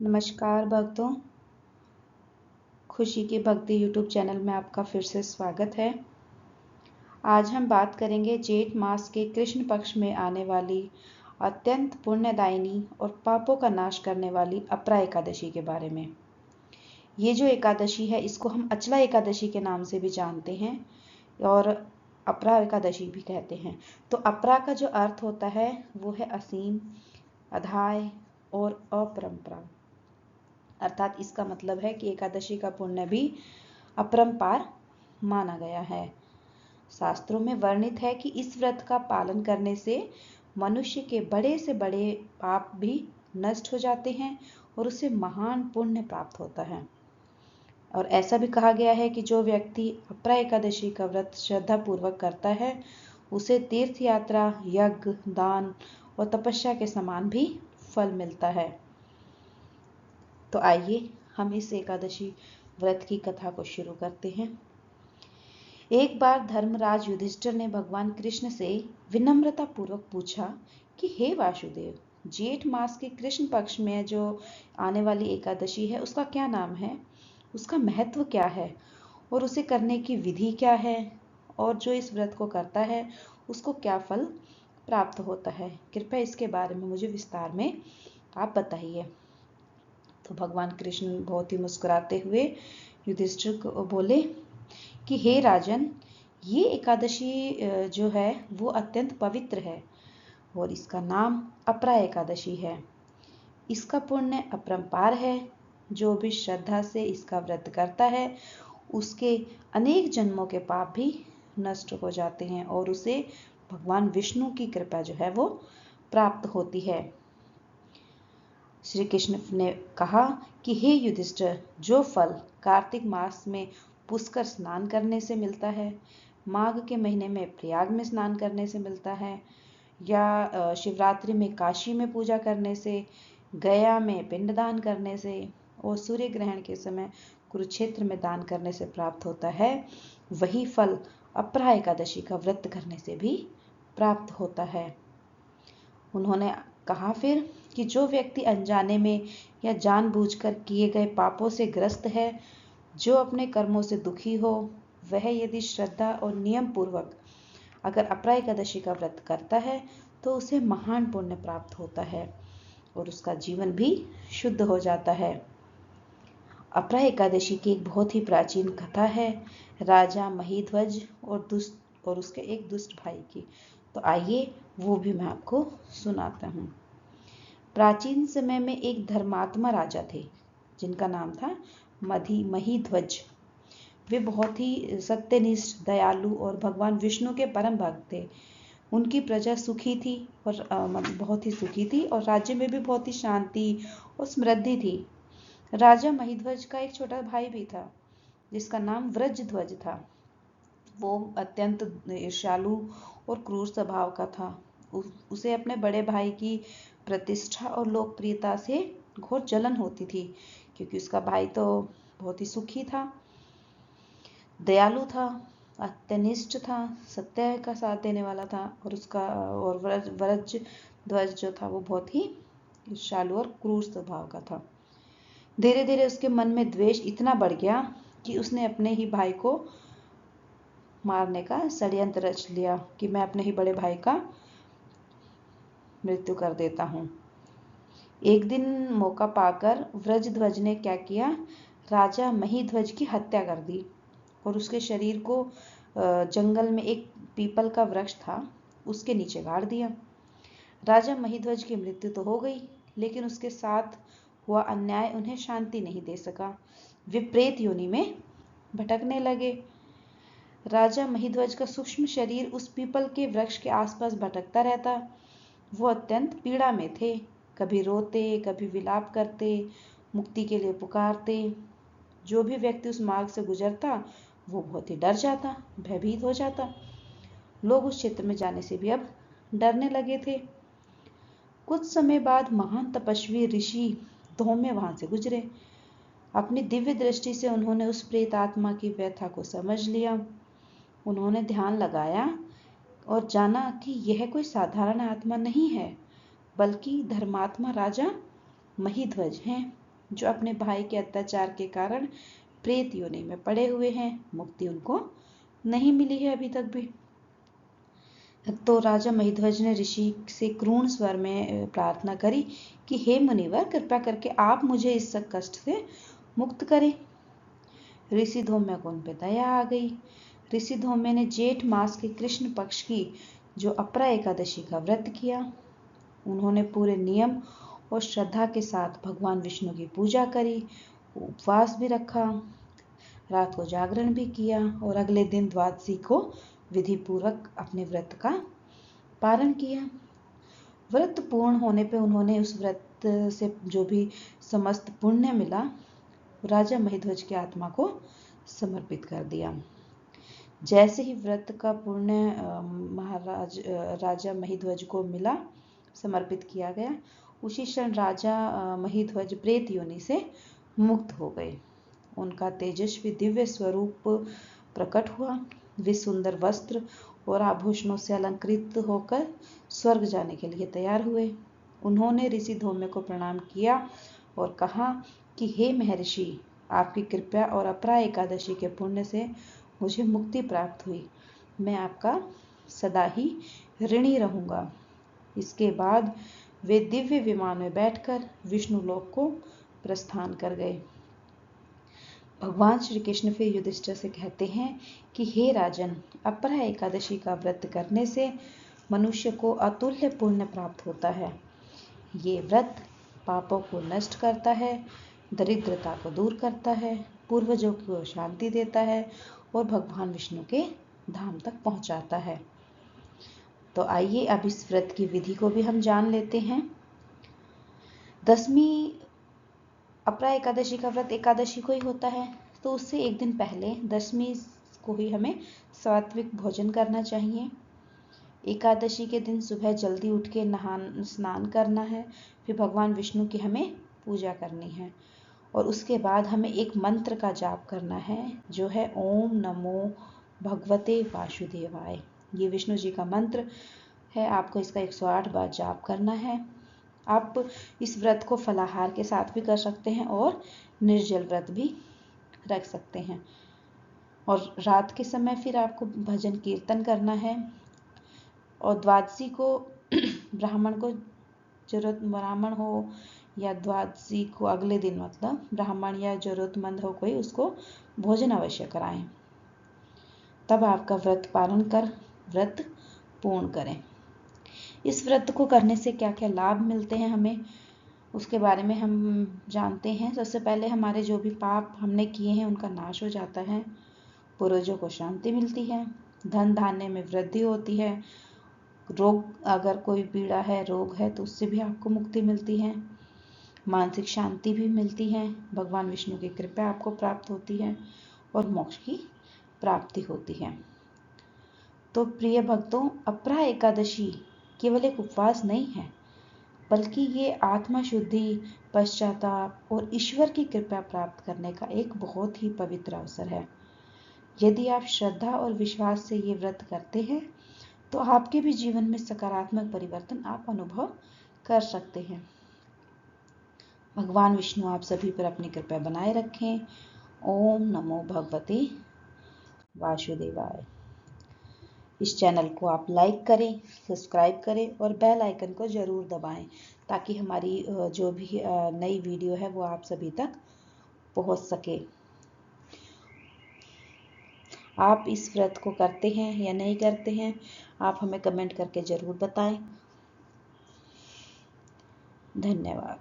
नमस्कार भक्तों, खुशी की भक्ति यूट्यूब चैनल में आपका फिर से स्वागत है। आज हम बात करेंगे जेठ मास के कृष्ण पक्ष में आने वाली अत्यंत पुण्यदायिनी और पापों का नाश करने वाली अपरा एकादशी के बारे में। ये जो एकादशी है इसको हम अचला एकादशी के नाम से भी जानते हैं और अपरा एकादशी भी कहते हैं। तो अपरा का जो अर्थ होता है वो है असीम, अधाय और अपरंपरा। अर्थात इसका मतलब है कि एकादशी का पुण्य भी अपरंपार माना गया है। शास्त्रों में वर्णित है कि इस व्रत का पालन करने से मनुष्य के बड़े से बड़े पाप भी नष्ट हो जाते हैं और उसे महान पुण्य प्राप्त होता है। और ऐसा भी कहा गया है कि जो व्यक्ति अपरा एकादशी का व्रत श्रद्धा पूर्वक करता है उसे तीर्थ यात्रा, यज्ञ, दान और तपस्या के समान भी फल मिलता है। तो आइए हम इस एकादशी व्रत की कथा को शुरू करते हैं। एक बार धर्मराज युधिष्ठिर ने भगवान कृष्ण से विनम्रता पूर्वक पूछा कि हे वासुदेव, जेठ मास के कृष्ण पक्ष में जो आने वाली एकादशी है उसका क्या नाम है, उसका महत्व क्या है और उसे करने की विधि क्या है, और जो इस व्रत को करता है उसको क्या फल प्राप्त होता है। कृपया इसके बारे में मुझे विस्तार में आप बताइए। तो भगवान कृष्ण बहुत ही मुस्कुराते हुए युधिष्ठिर को बोले कि हे राजन, ये एकादशी जो है वो अत्यंत पवित्र है और इसका नाम अपरा एकादशी है। इसका पुण्य अपरंपार है। जो भी श्रद्धा से इसका व्रत करता है उसके अनेक जन्मों के पाप भी नष्ट हो जाते हैं और उसे भगवान विष्णु की कृपा जो है वो प्राप्त होती है। श्री कृष्ण ने कहा कि हे युधिष्ठिर, जो फल कार्तिक मास में पुष्कर स्नान करने से मिलता है, माघ के महीने में प्रयाग में स्नान करने से मिलता है, या शिवरात्रि में काशी में पूजा करने से, गया में पिंडदान करने से और सूर्य ग्रहण के समय कुरुक्षेत्र में दान करने से प्राप्त होता है, वही फल अपरा एकादशी का व्रत करने से भी प्राप्त होता है। उन्होंने कहा फिर कि जो व्यक्ति अनजाने में या जानबूझकर किए गए पापों से ग्रस्त है, जो अपने कर्मों से दुखी हो, वह यदि श्रद्धा और नियम पूर्वक अगर अपरा एकादशी का व्रत करता है तो उसे महान पुण्य प्राप्त होता है और उसका जीवन भी शुद्ध हो जाता है। अपरा एकादशी की एक बहुत ही प्राचीन कथा है, राजा महिध्वज और उसके एक दुष्ट भाई की। तो आइए वो भी मैं आपको सुनाता हूँ। प्राचीन समय में एक धर्मात्मा राजा थे जिनका नाम था महिध्वज। वे बहुत ही सत्यनिष्ठ, दयालु और भगवान विष्णु के परम भक्त थे। उनकी प्रजा सुखी थी और बहुत ही सुखी थी और राज्य में भी बहुत ही शांति और समृद्धि थी। राजा महिध्वज का एक छोटा भाई भी था जिसका नाम व्रजध्वज था। वो अत्यंत ईर्ष्यालु और क्रूर स्वभाव का था। उसे अपने बड़े भाई की प्रतिष्ठा और लोकप्रियता से घोर जलन होती थी, क्योंकि उसका भाई तो बहुत ही सुखी था, दयालु था, अत्यनिष्ठ था, सत्य का साथ देने वाला था और व्रजध्वज जो था वो बहुत ही ईर्ष्यालु और क्रूर स्वभाव का था। धीरे धीरे उसके मन में द्वेष इतना बढ़ गया कि उसने अपने ही भाई को मारने का षड्यंत्र रच लिया कि मैं अपने ही बड़े भाई का मृत्यु कर देता हूँ। एक दिन मौका पाकर व्रजध्वज ने क्या किया, राजा महिध्वज की हत्या कर दी और उसके शरीर को जंगल में एक पीपल का वृक्ष था उसके नीचे गाड़ दिया। राजा महिध्वज की मृत्यु तो हो गई, लेकिन उसके साथ हुआ अन्याय उन्हें शांति नहीं दे सका। वे प्रेत योनि में भटकने लगे। राजा महिध्वज का सूक्ष्म शरीर उस पीपल के वृक्ष के आसपास भटकता रहता। वो अत्यंत पीड़ा में थे, कभी रोते, कभी विलाप करते, मुक्ति के लिए पुकारते। जो भी व्यक्ति उस मार्ग से गुजरता वो बहुत ही डर जाता, भयभीत हो जाता। लोग उस क्षेत्र में जाने से भी अब डरने लगे थे। कुछ समय बाद महान तपस्वी ऋषि धौम्य वहां से गुजरे। अपनी दिव्य दृष्टि से उन्होंने उस प्रेत आत्मा की व्यथा को समझ लिया। उन्होंने ध्यान लगाया और जाना कि यह कोई साधारण आत्मा नहीं है, बल्कि धर्मात्मा राजा महिध्वज हैं। जो अपने भाई के अत्याचार के कारण प्रेत योनि में पड़े हुए हैं, मुक्ति उनको नहीं मिली है अभी तक भी। तो राजा महिध्वज ने ऋषि से क्रूण स्वर में प्रार्थना करी कि हे मुनिवर, कृपा करके आप मुझे इस कष्ट से मुक्त करें। ऋषि धौम्य को उन पर दया आ गई। ऋषि धौम्य ने जेठ मास के कृष्ण पक्ष की जो अपरा एकादशी का व्रत किया। उन्होंने पूरे नियम और श्रद्धा के साथ भगवान विष्णु की पूजा करी, उपवास भी रखा, रात को जागरण भी किया और अगले दिन द्वादशी को विधि पूर्वक अपने व्रत का पालन किया। व्रत पूर्ण होने पे उन्होंने उस व्रत से जो भी समस्त पुण्य मिला राजा महिध्वज की आत्मा को समर्पित कर दिया। जैसे ही व्रत का पुण्य राजा महिध्वज को मिला, समर्पित किया गया, उसी क्षण राजा महिध्वज प्रेत योनि से मुक्त हो गए। उनका तेजस्वी दिव्य स्वरूप प्रकट हुआ। वे सुंदर वस्त्र और आभूषणों से अलंकृत होकर स्वर्ग जाने के लिए तैयार हुए। उन्होंने ऋषि धौम्य को प्रणाम किया और कहा कि हे महर्षि, आपकी कृपा और अपरा एकादशी के पुण्य से मुझे मुक्ति प्राप्त हुई। मैं आपका सदा ही ऋणी रहूंगा। इसके बाद वे दिव्य विमान में बैठकर विष्णु लोक को प्रस्थान कर गए। भगवान श्री कृष्ण फिर युधिष्ठिर से कहते हैं कि हे राजन, अपरा एकादशी का व्रत करने से मनुष्य को अतुल्य पुण्य प्राप्त होता है। ये व्रत पापों को नष्ट करता है, दरिद्रता को दूर करता है, पूर्वजों को शांति देता है और भगवान विष्णु के धाम तक पहुंचाता है। तो आइए अब इस व्रत की विधि को भी हम जान लेते हैं। दसवीं अपरा एकादशी का व्रत एकादशी को ही होता है, तो उससे एक दिन पहले दसवीं को ही हमें सात्विक भोजन करना चाहिए। एकादशी के दिन सुबह जल्दी उठ के स्नान करना है, फिर भगवान विष्णु की हमें पूजा करनी है और उसके बाद हमें एक मंत्र का जाप करना है जो है ओम नमो भगवते वासुदेवाय। ये विष्णु जी का मंत्र है, आपको इसका 108 बार जाप करना है। आप इस व्रत को फलाहार के साथ भी कर सकते हैं और निर्जल व्रत भी रख सकते हैं। और रात के समय फिर आपको भजन कीर्तन करना है और द्वादशी को ब्राह्मण हो या द्वादशी को अगले दिन मतलब ब्राह्मण या जरूरतमंद हो कोई, उसको भोजन अवश्य कराएं। तब आपका व्रत पालन कर व्रत पूर्ण करें। इस व्रत को करने से क्या क्या लाभ मिलते हैं हमें, उसके बारे में हम जानते हैं। सबसे पहले हमारे जो भी पाप हमने किए हैं उनका नाश हो जाता है, पूर्वजों को शांति मिलती है, धन धान्य में वृद्धि होती है, रोग अगर कोई पीड़ा है, रोग है तो उससे भी आपको मुक्ति मिलती है, मानसिक शांति भी मिलती है, भगवान विष्णु की कृपा आपको प्राप्त होती है और मोक्ष की प्राप्ति होती है। तो प्रिय भक्तों, अपरा एकादशी केवल एक उपवास नहीं है, बल्कि ये आत्मा शुद्धि, पश्चाताप और ईश्वर की कृपा प्राप्त करने का एक बहुत ही पवित्र अवसर है। यदि आप श्रद्धा और विश्वास से ये व्रत करते हैं तो आपके भी जीवन में सकारात्मक परिवर्तन आप अनुभव कर सकते हैं। भगवान विष्णु आप सभी पर अपनी कृपा बनाए रखें। ओम नमो भगवते वासुदेवाय। इस चैनल को आप लाइक करें, सब्सक्राइब करें और बेल आइकन को जरूर दबाएं ताकि हमारी जो भी नई वीडियो है वो आप सभी तक पहुंच सके। आप इस व्रत को करते हैं या नहीं करते हैं, आप हमें कमेंट करके जरूर बताएं। धन्यवाद।